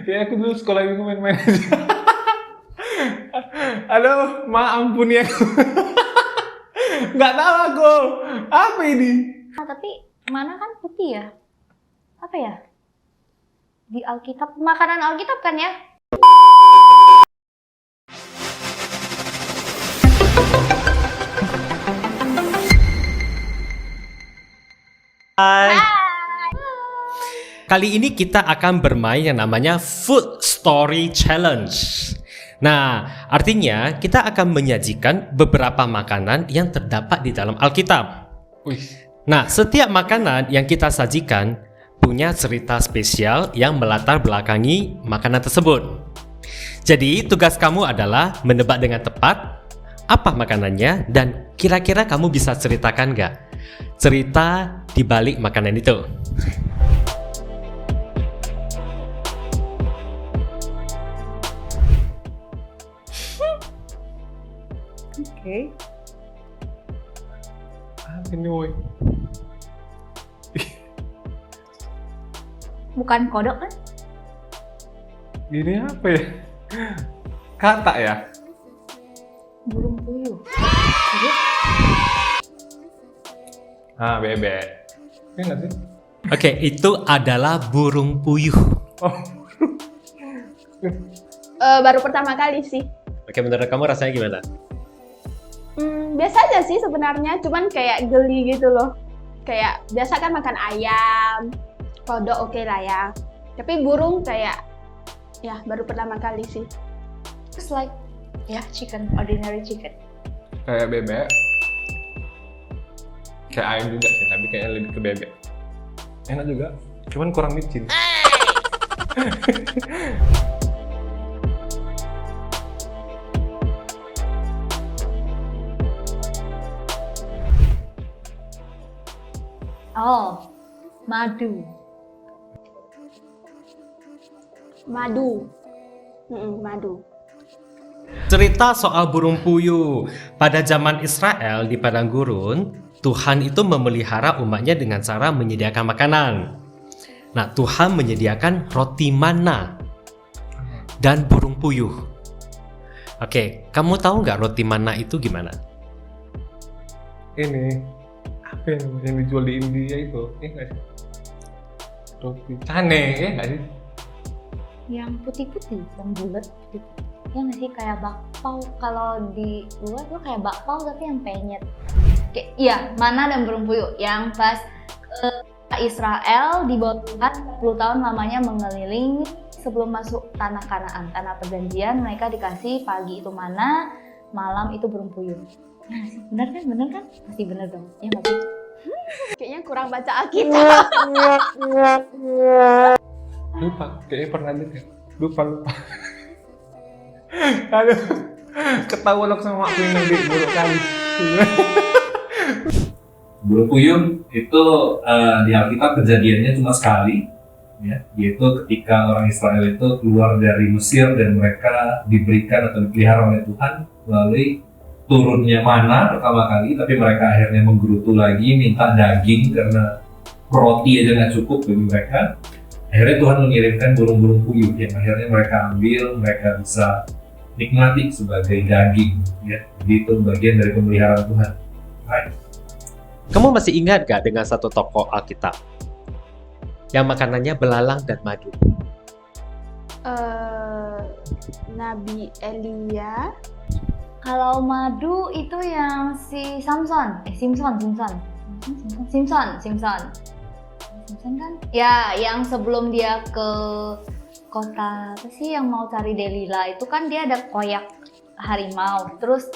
Kayak aku dulu sekolah minggu main-main aja. Aduh, ma ampun ya. Nggak tahu aku. Apa ini? Tapi mana kan putih ya? Apa ya? Di Alkitab, makanan Alkitab kan ya? Hai. Hai. Kali ini kita akan bermain yang namanya Food Story Challenge. Nah, artinya kita akan menyajikan beberapa makanan yang terdapat di dalam Alkitab. Wih, Nah, setiap makanan yang kita sajikan punya cerita spesial yang melatar belakangi makanan tersebut. Jadi, tugas kamu adalah menebak dengan tepat apa makanannya dan kira-kira kamu bisa ceritakan nggak cerita di balik makanan itu. Oke. apa ini woi? Bukan kodok kan? Ini apa ya? Kata ya? Burung puyuh. Ah, bebek. Iya nggak sih? Oke, itu adalah burung puyuh. Oh, Baru pertama kali sih. Oke, menurut kamu rasanya gimana? Biasa aja sih sebenarnya, cuman kayak geli gitu loh. Kayak biasa kan makan ayam, kodok oke lah ya. Tapi burung kayak ya baru pertama kali sih. It's like chicken, ordinary chicken. kayak bebek. Kayak ayam juga sih, tapi kayaknya lebih ke bebek. Enak juga, cuman kurang micin. Oh, madu. Madu. Madu. Cerita soal burung puyuh. Pada zaman Israel di padang gurun, Tuhan itu memelihara umatnya dengan cara menyediakan makanan. Nah, Tuhan menyediakan roti mana dan burung puyuh. Oke, kamu tahu nggak roti mana itu gimana? Ini apa yang namanya yang dijual di India itu? Nggak sih? Roti cane, nggak sih? Yang putih-putih, yang bulat gitu. Ya nggak sih, kayak bakpao. Kalau di luar tuh kayak bakpao tapi yang penyet. Iya, mana dan burung puyuh yang pas Israel di bawah Tuhan 10 tahun lamanya mengelilingi sebelum masuk tanah Kanaan, tanah perjanjian. Mereka dikasih pagi itu mana, malam itu burung puyuh. Ya nggak sih? Bener kan? Pasti bener dong. Ya nggak sih? Kayaknya kurang baca Alkitab. Lupa, kayaknya pernah dengar. Lupa. Aduh, ketahuan aku sama aku yang nanti buruk kali. Burung puyuh itu di Alkitab kejadiannya cuma sekali, ya, yaitu ketika orang Israel itu keluar dari Mesir dan mereka diberikan atau dipelihara oleh Tuhan melalui turunnya mana pertama kali, tapi mereka akhirnya menggerutu lagi minta daging karena roti aja nggak cukup bagi mereka. Akhirnya Tuhan mengirimkan burung-burung puyuh yang akhirnya mereka ambil, mereka bisa nikmati sebagai daging, ya. Jadi itu bagian dari pemeliharaan Tuhan. Right. Kamu masih ingat gak dengan satu tokoh Alkitab yang makanannya belalang dan madu? Nabi Elia. Kalau madu itu yang si Simpson kan? Ya, yang sebelum dia ke kota apa sih yang mau cari Delila itu kan dia ada koyak harimau, terus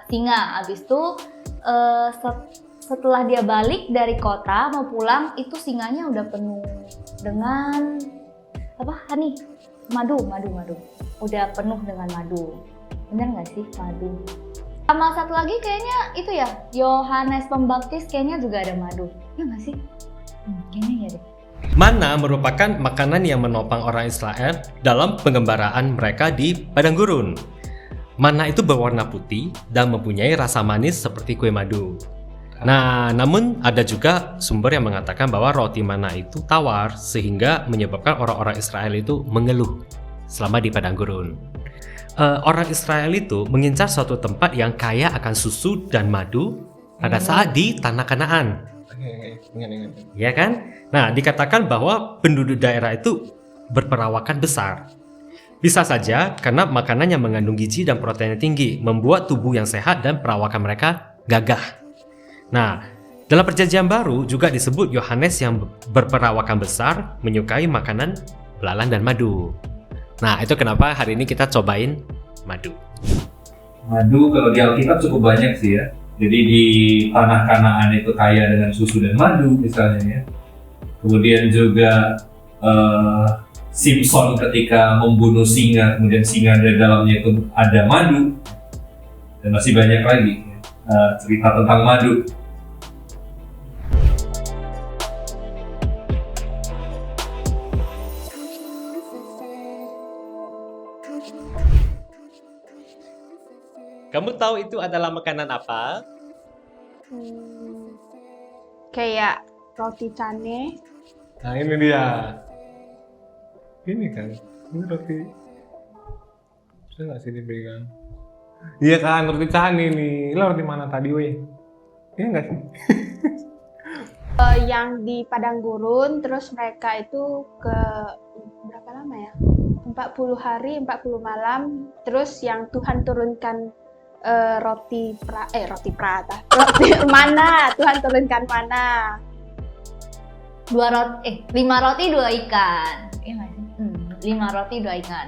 singa. Abis itu setelah dia balik dari kota mau pulang itu singanya udah penuh dengan madu, udah penuh dengan madu. Bener nggak sih madu? Sama satu lagi kayaknya itu ya, Yohanes Pembaptis kayaknya juga ada madu. Ya nggak sih? Kayaknya ya deh. Mana merupakan makanan yang menopang orang Israel dalam pengembaraan mereka di padang gurun. Mana itu berwarna putih dan mempunyai rasa manis seperti kue madu. Nah, namun ada juga sumber yang mengatakan bahwa roti mana itu tawar sehingga menyebabkan orang-orang Israel itu mengeluh selama di padang gurun. Orang Israel itu mengincar suatu tempat yang kaya akan susu dan madu pada saat di tanah Kanaan. Ingat. Ya kan? Nah, dikatakan bahwa penduduk daerah itu berperawakan besar. Bisa saja karena makanan yang mengandung gizi dan protein tinggi membuat tubuh yang sehat dan perawakan mereka gagah. Nah, dalam perjanjian baru juga disebut Yohanes yang berperawakan besar menyukai makanan belalang dan madu. Nah, itu kenapa hari ini kita cobain madu. Madu kalau di Alkitab cukup banyak sih ya. Jadi di tanah Kanaan itu kaya dengan susu dan madu misalnya ya. Kemudian juga Simpson ketika membunuh singa, kemudian singa dari dalamnya itu ada madu, dan masih banyak lagi cerita tentang madu. Kamu tahu itu adalah makanan apa? Kayak roti cane. Nah ini dia. Ini kan, ini roti. Bisa nggak sih dipegang? Iya kan, roti cane nih. Lo roti mana tadi weh? Iya nggak sih? Yang di padang gurun, terus mereka itu ke berapa lama ya? 40 hari, 40 malam. Terus yang Tuhan turunkan roti mana? Tuhan turunkan mana? 5 roti 2 ikan. Iya nggak sih? 5 roti 2 ikan.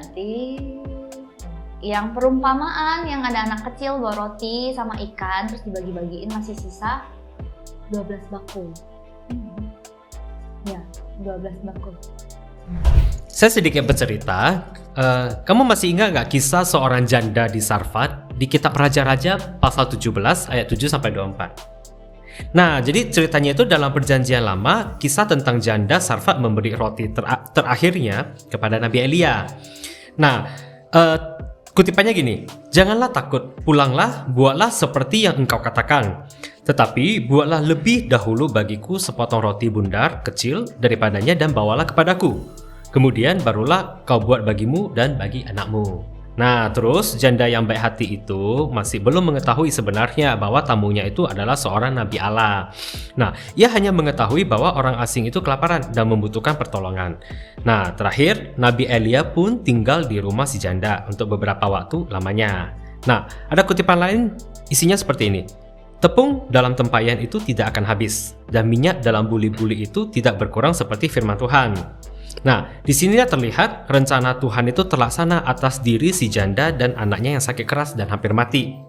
Yang perumpamaan yang ada anak kecil bawa roti sama ikan terus dibagi-bagiin masih sisa 12 bakul. Ya, 12 bakul. Saya sedikit bercerita. Kamu masih ingat nggak kisah seorang janda di Sarfat di kitab Raja-Raja pasal 17 ayat 7-24? Nah, jadi ceritanya itu dalam perjanjian lama, kisah tentang janda Sarfat memberi roti terakhirnya kepada Nabi Elia. Nah, kutipannya gini, janganlah takut, pulanglah, buatlah seperti yang engkau katakan. Tetapi buatlah lebih dahulu bagiku sepotong roti bundar kecil daripadanya dan bawalah kepadaku. Kemudian barulah kau buat bagimu dan bagi anakmu. Nah, terus janda yang baik hati itu masih belum mengetahui sebenarnya bahwa tamunya itu adalah seorang Nabi Allah. Nah, ia hanya mengetahui bahwa orang asing itu kelaparan dan membutuhkan pertolongan. Nah, terakhir Nabi Elia pun tinggal di rumah si janda untuk beberapa waktu lamanya. Nah, ada kutipan lain isinya seperti ini. Tepung dalam tempayan itu tidak akan habis dan minyak dalam buli-buli itu tidak berkurang seperti firman Tuhan. Nah, di sinilah terlihat rencana Tuhan itu terlaksana atas diri si janda dan anaknya yang sakit keras dan hampir mati.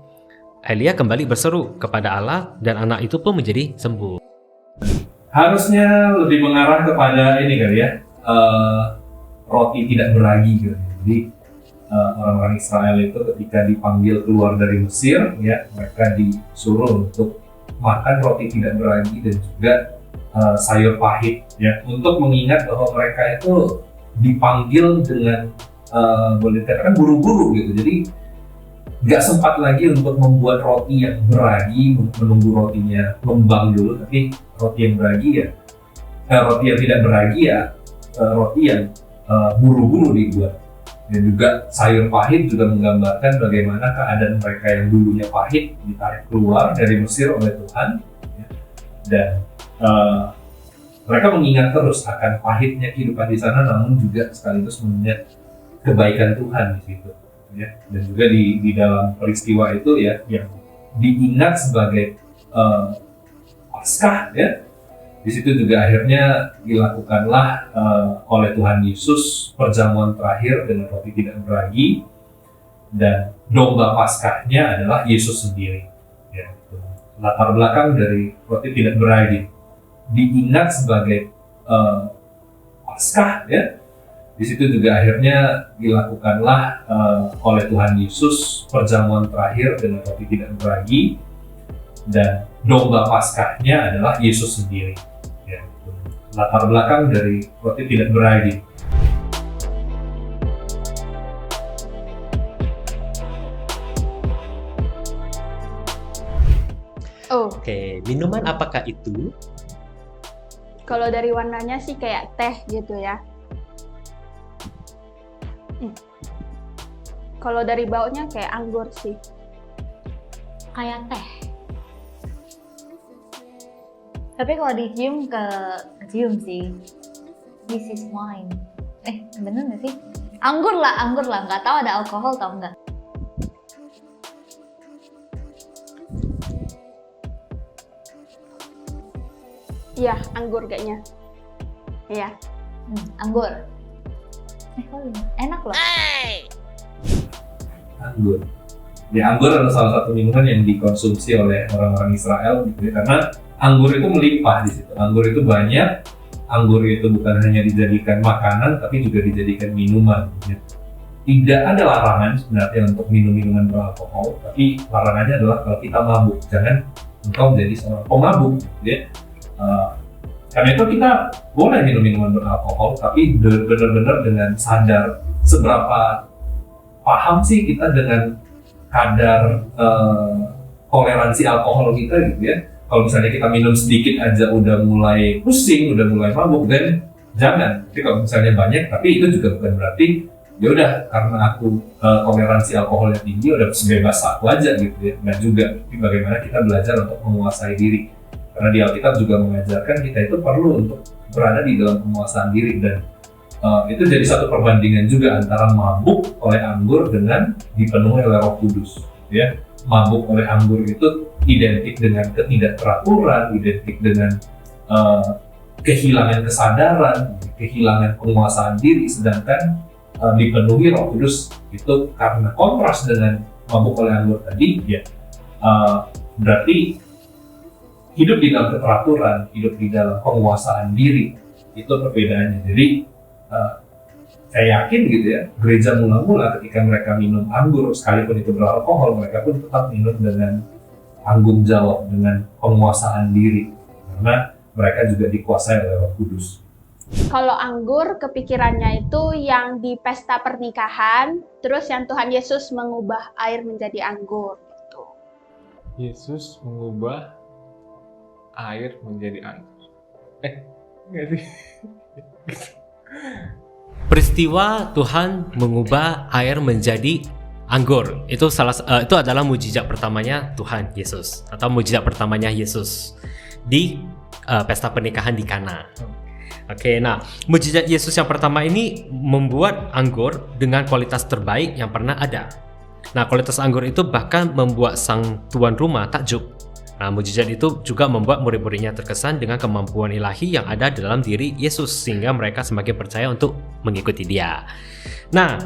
Elia kembali berseru kepada Allah dan anak itu pun menjadi sembuh. Harusnya lebih mengarah kepada ini kali ya, roti tidak beragi gitu. Jadi orang-orang Israel itu ketika dipanggil keluar dari Mesir, ya mereka disuruh untuk makan roti tidak beragi dan juga sayur pahit, ya, untuk mengingat bahwa mereka itu dipanggil dengan boleh dikatakan buru-buru gitu. Jadi nggak sempat lagi untuk membuat roti yang beragi, menunggu rotinya ngembang dulu, tapi roti yang beragi ya, roti yang tidak beragi ya, roti yang buru-buru dibuat. Dan juga sayur pahit juga menggambarkan bagaimana keadaan mereka yang dulunya pahit ditarik keluar dari Mesir oleh Tuhan, ya, dan mereka mengingat terus akan pahitnya kehidupan di sana, namun juga sekaligus mengingat kebaikan Tuhan di situ, ya. Dan juga di dalam peristiwa itu ya yang diingat sebagai Paskah, ya. Di situ juga akhirnya dilakukanlah oleh Tuhan Yesus perjamuan terakhir dengan roti tidak beragi, dan domba Paskahnya adalah Yesus sendiri. Ya, latar belakang dari roti tidak beragi diingat sebagai Paskah, ya. Di situ juga akhirnya dilakukanlah oleh Tuhan Yesus perjamuan terakhir dengan roti tidak beragi, dan domba Paskahnya adalah Yesus sendiri. Ya, latar belakang dari roti tidak beragi. Oh, Oke, minuman apakah itu? Kalau dari warnanya sih kayak teh gitu ya. Kalau dari baunya kayak anggur sih. Kayak teh. Tapi kalau dicium kecium sih. This is wine. Bener nggak sih? Anggur lah. Nggak tahu ada alkohol tau nggak? Iya, anggur kayaknya. Iya. Anggur. Enak loh. Anggur. Ya, anggur adalah salah satu minuman yang dikonsumsi oleh orang-orang Israel gitu ya, karena anggur itu melimpah di situ. Anggur itu banyak. Anggur itu bukan hanya dijadikan makanan, tapi juga dijadikan minuman. Ya. Tidak ada larangan sebenarnya untuk minum minuman beralkohol, tapi larangannya adalah kalau kita mabuk. Jangan engkau menjadi seorang pemabuk. Ya. Karena itu kita boleh minum minuman beralkohol, tapi benar-benar dengan sadar seberapa paham sih kita dengan kadar toleransi alkohol kita gitu ya. Kalau misalnya kita minum sedikit aja udah mulai pusing, udah mulai mabuk, dan jangan. Tapi kalau misalnya banyak, tapi itu juga bukan berarti ya udah karena aku toleransi alkoholnya tinggi udah sebebas aku aja gitu ya. Dan juga tapi bagaimana kita belajar untuk menguasai diri. Karena di Alkitab juga mengajarkan kita itu perlu untuk berada di dalam penguasaan diri, dan itu jadi satu perbandingan juga antara mabuk oleh anggur dengan dipenuhi oleh Roh Kudus. Ya, mabuk oleh anggur itu identik dengan ketidakteraturan, identik dengan kehilangan kesadaran, kehilangan penguasaan diri, sedangkan dipenuhi Roh Kudus itu karena kontras dengan mabuk oleh anggur tadi, ya berarti hidup di dalam keteraturan, hidup di dalam penguasaan diri, itu perbedaannya. Jadi saya yakin gitu ya, gereja mula-mula ketika mereka minum anggur sekalipun itu beralkohol, mereka pun tetap minum dengan tanggung jawab, dengan penguasaan diri, karena mereka juga dikuasai oleh Roh Kudus. Kalau anggur kepikirannya itu yang di pesta pernikahan, terus yang Tuhan Yesus mengubah air menjadi anggur gitu. Yesus mengubah air menjadi anggur. Nggak sih? Peristiwa Tuhan mengubah air menjadi anggur itu itu adalah mujizat pertamanya Tuhan Yesus, atau mujizat pertamanya Yesus di pesta pernikahan di Kana. Oke, nah mujizat Yesus yang pertama ini membuat anggur dengan kualitas terbaik yang pernah ada. Nah, kualitas anggur itu bahkan membuat sang tuan rumah takjub. Nah, mujizat itu juga membuat murid-muridnya terkesan dengan kemampuan ilahi yang ada dalam diri Yesus, sehingga mereka semakin percaya untuk mengikuti Dia. Nah,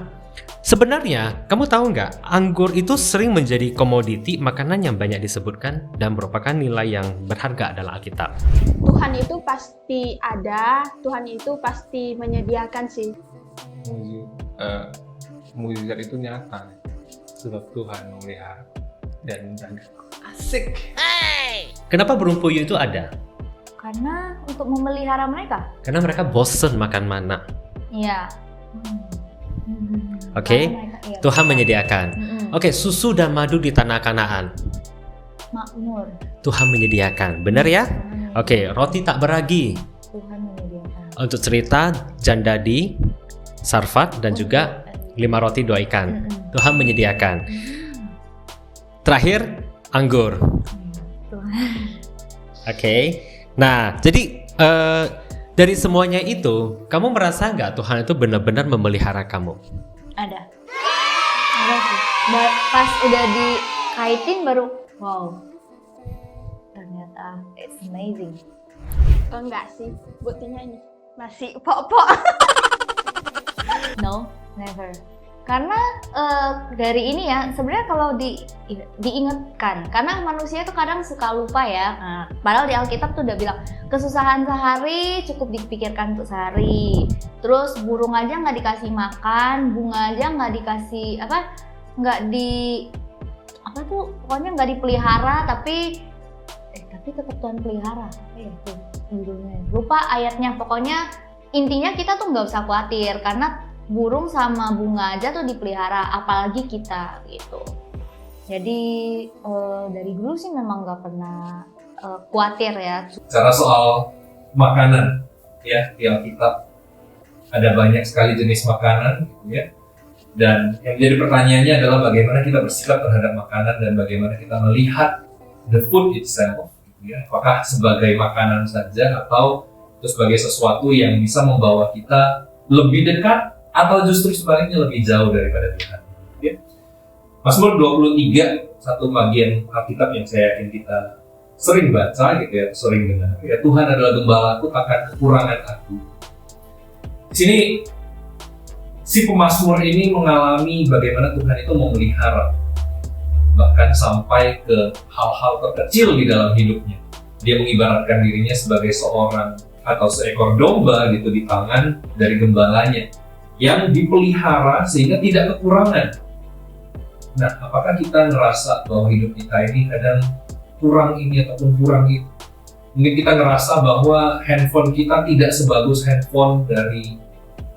sebenarnya kamu tahu nggak, anggur itu sering menjadi komoditi makanan yang banyak disebutkan dan merupakan nilai yang berharga dalam Alkitab. Tuhan itu pasti ada, Tuhan itu pasti menyediakan sih. Mujizat itu nyata, sebab Tuhan memelihara dan menjaga. Asik. Kenapa burung puyuh itu ada? Karena untuk memelihara mereka. Karena mereka bosen makan mana. Iya. Oke, Iya. Tuhan menyediakan. Oke, susu dan madu di tanah Kanaan. Makmur. Tuhan menyediakan, benar ya? Oke, roti tak beragi. Tuhan menyediakan. Untuk cerita janda di Sarfat dan juga 5 roti 2 ikan. Tuhan menyediakan. Terakhir, anggur. Oke. Nah, jadi dari semuanya itu, kamu merasa nggak Tuhan itu benar-benar memelihara kamu? Ada sih. Pas udah dikaitin baru, wow. Ternyata it's amazing. Enggak sih, buktinya ini masih pok-pok. No, never. Karena dari ini ya, sebenarnya kalau diingatkan, karena manusia itu kadang suka lupa ya. Nah, padahal di Alkitab tuh udah bilang kesusahan sehari cukup dipikirkan untuk sehari. Terus burung aja nggak dikasih makan, bunga aja nggak dikasih pokoknya nggak dipelihara, tapi tetap Tuhan pelihara. Tuh burungnya. Lupa ayatnya, pokoknya intinya kita tuh nggak usah khawatir karena burung sama bunga aja tuh dipelihara, apalagi kita gitu. Jadi dari dulu sih memang nggak pernah khawatir ya. Cara soal makanan ya di Alkitab ada banyak sekali jenis makanan gitu ya. Dan yang menjadi pertanyaannya adalah bagaimana kita bersikap terhadap makanan dan bagaimana kita melihat the food itself gitu ya. Apakah sebagai makanan saja atau itu sebagai sesuatu yang bisa membawa kita lebih dekat atau justru sebaliknya lebih jauh daripada Tuhan ya. Mazmur 23 satu bagian Alkitab yang saya yakin kita sering baca gitu ya, sering dengar ya, Tuhan adalah gembalaku, takkan kekurangan aku. Di sini si pemazmur ini mengalami bagaimana Tuhan itu memelihara bahkan sampai ke hal-hal terkecil di dalam hidupnya. Dia mengibaratkan dirinya sebagai seorang atau seekor domba gitu di tangan dari gembalanya yang dipelihara sehingga tidak kekurangan. Nah, apakah kita ngerasa bahwa hidup kita ini kadang kurang ini ataupun kurang itu? Mungkin kita ngerasa bahwa handphone kita tidak sebagus handphone dari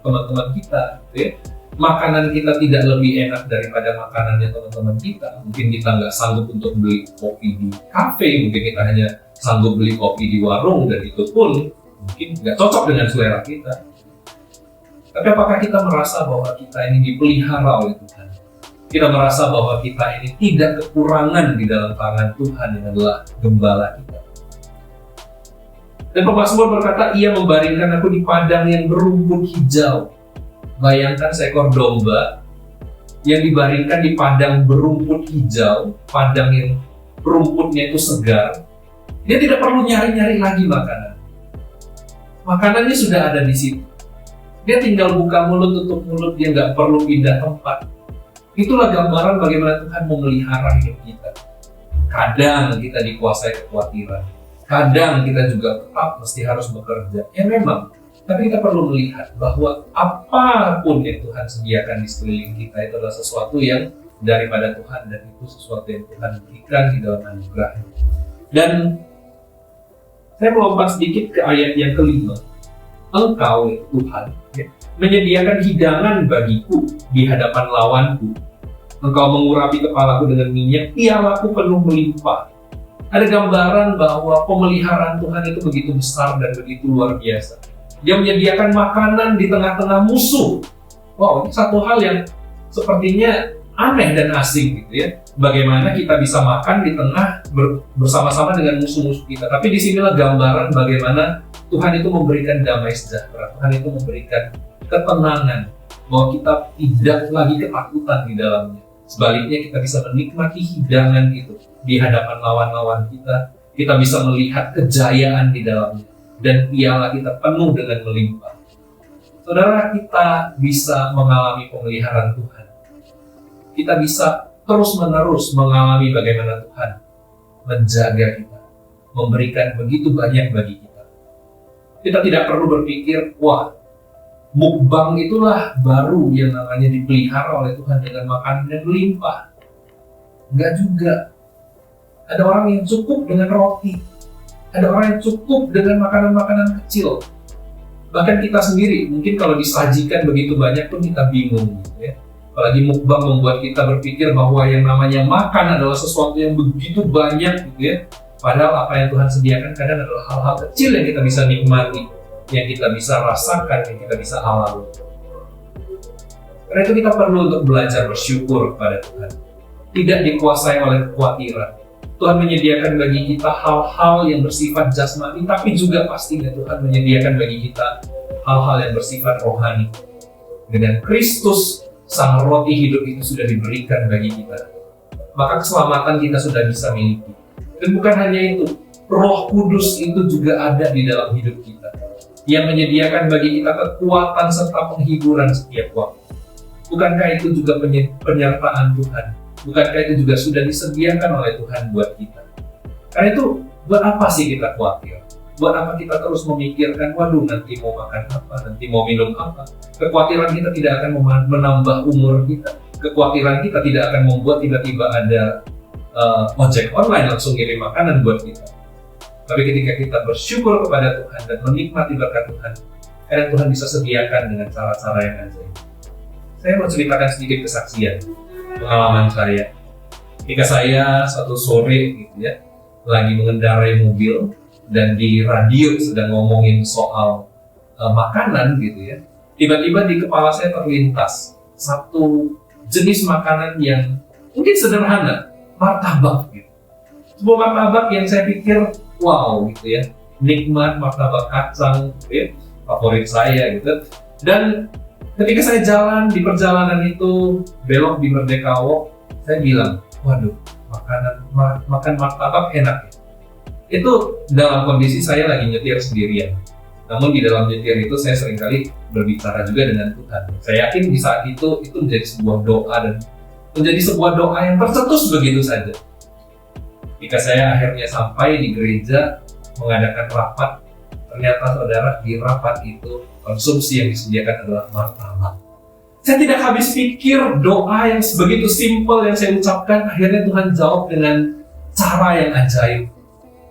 teman-teman kita, gitu ya. Makanan kita tidak lebih enak daripada makanannya teman-teman kita. Mungkin kita nggak sanggup untuk beli kopi di kafe, mungkin kita hanya sanggup beli kopi di warung, dan itu pun mungkin nggak cocok dengan selera kita. Tapi apakah kita merasa bahwa kita ini dipelihara oleh Tuhan? Kita merasa bahwa kita ini tidak kekurangan di dalam tangan Tuhan yang adalah gembala kita. Dan pemazmur berkata, ia membaringkan aku di padang yang berumput hijau. Bayangkan seekor domba yang dibaringkan di padang berumput hijau, padang yang rumputnya itu segar. Dia tidak perlu nyari-nyari lagi makanan. Makanannya sudah ada di situ. Dia tinggal buka mulut, tutup mulut, dia nggak perlu pindah tempat. Itulah gambaran bagaimana Tuhan memelihara hidup kita. Kadang kita dikuasai kekhawatiran. Kadang kita juga tetap mesti harus bekerja. Ya memang, tapi kita perlu melihat bahwa apapun yang Tuhan sediakan di sekeliling kita itu adalah sesuatu yang daripada Tuhan, dan itu sesuatu yang Tuhan berikan di dalam anugerah. Dan saya melompat sedikit ke ayat yang kelima. Engkau, Tuhan, menyediakan hidangan bagiku di hadapan lawanku. Engkau mengurapi kepalaku dengan minyak, pialaku penuh melimpah. Ada gambaran bahwa pemeliharaan Tuhan itu begitu besar dan begitu luar biasa. Dia menyediakan makanan di tengah-tengah musuh. Wow, ini satu hal yang sepertinya aneh dan asing gitu ya. Bagaimana kita bisa makan di tengah bersama-sama dengan musuh-musuh kita. Tapi disinilah gambaran bagaimana Tuhan itu memberikan damai sejahtera. Tuhan itu memberikan ketenangan bahwa kita tidak lagi ketakutan di dalamnya. Sebaliknya kita bisa menikmati hidangan itu di hadapan lawan-lawan kita. Kita bisa melihat kejayaan di dalamnya. Dan piala kita penuh dengan melimpah. Saudara, kita bisa mengalami pemeliharaan Tuhan. Kita bisa terus-menerus mengalami bagaimana Tuhan menjaga kita, memberikan begitu banyak bagi kita. Kita tidak perlu berpikir, wah, mukbang itulah baru yang namanya dipelihara oleh Tuhan dengan makanan yang melimpah. Enggak juga. Ada orang yang cukup dengan roti. Ada orang yang cukup dengan makanan-makanan kecil. Bahkan kita sendiri, mungkin kalau disajikan begitu banyak pun kita bingung gitu ya. Apalagi mukbang membuat kita berpikir bahwa yang namanya makan adalah sesuatu yang begitu banyak gitu ya. Padahal apa yang Tuhan sediakan kadang adalah hal-hal kecil yang kita bisa nikmati, yang kita bisa rasakan, yang kita bisa alami. Karena itu kita perlu untuk belajar bersyukur kepada Tuhan. Tidak dikuasai oleh kekhawatiran. Tuhan menyediakan bagi kita hal-hal yang bersifat jasmani, tapi juga pastinya Tuhan menyediakan bagi kita hal-hal yang bersifat rohani. Dengan Kristus, sang roti hidup itu sudah diberikan bagi kita. Maka keselamatan kita sudah bisa miliki. Dan bukan hanya itu, Roh Kudus itu juga ada di dalam hidup kita, yang menyediakan bagi kita kekuatan serta penghiburan setiap waktu. Bukankah itu juga penyertaan Tuhan? Bukankah itu juga sudah disediakan oleh Tuhan buat kita? Karena itu, buat apa sih kita khawatir? Buat apa kita terus memikirkan, waduh nanti mau makan apa, nanti mau minum apa? Kekhawatiran kita tidak akan menambah umur kita. Kekhawatiran kita tidak akan membuat tiba-tiba ada ojek online langsung kirim makanan buat kita. Tapi ketika kita bersyukur kepada Tuhan dan menikmati berkat Tuhan, kadang Tuhan bisa sediakan dengan cara-cara yang ajaib. Saya mau ceritakan sedikit kesaksian pengalaman saya. Ketika saya satu sore gitu ya, lagi mengendarai mobil dan di radio sedang ngomongin soal makanan gitu ya. Tiba-tiba di kepala saya terlintas satu jenis makanan yang mungkin sederhana, martabak gitu. Sebuah martabak yang saya pikir wow gitu ya, nikmat martabak kacang gitu ya, favorit saya gitu. Dan ketika saya jalan di perjalanan itu belok di Merdeka Walk, saya bilang, waduh, makan martabak enak ya. Itu dalam kondisi saya lagi nyetir sendirian. Namun di dalam nyetir itu saya seringkali berbicara juga dengan Tuhan. Saya yakin di saat itu menjadi sebuah doa dan menjadi sebuah doa yang tercetus begitu saja. Ketika saya akhirnya sampai di gereja mengadakan rapat, ternyata saudara di rapat itu konsumsi yang disediakan adalah martabak. Saya tidak habis pikir doa yang sebegitu simpel yang saya ucapkan, akhirnya Tuhan jawab dengan cara yang ajaib.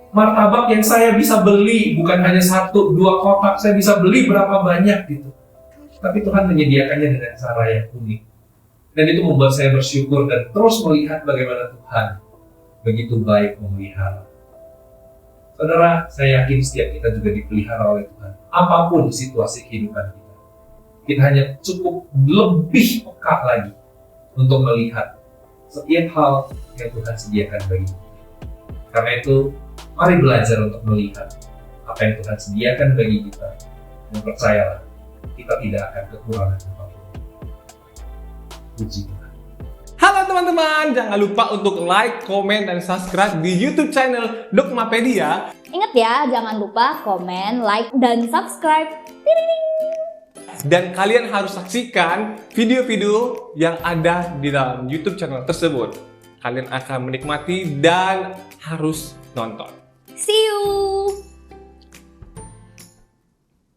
Martabak yang saya bisa beli bukan hanya 1-2 kotak, saya bisa beli berapa banyak gitu. Tapi Tuhan menyediakannya dengan cara yang unik. Dan itu membuat saya bersyukur dan terus melihat bagaimana Tuhan begitu baik memelihara. Saudara, saya yakin setiap kita juga dipelihara oleh Tuhan. Apapun situasi kehidupan kita, kita hanya cukup lebih peka lagi untuk melihat setiap hal yang Tuhan sediakan bagi kita. Karena itu, mari belajar untuk melihat apa yang Tuhan sediakan bagi kita. Dan percayalah, kita tidak akan kekurangan apapun. Puji Tuhan. Halo teman-teman, jangan lupa untuk like, komen, dan subscribe di YouTube channel Dogmapedia. Ingat ya, jangan lupa komen, like, dan subscribe. Dan kalian harus saksikan video-video yang ada di dalam YouTube channel tersebut. Kalian akan menikmati dan harus nonton. See you!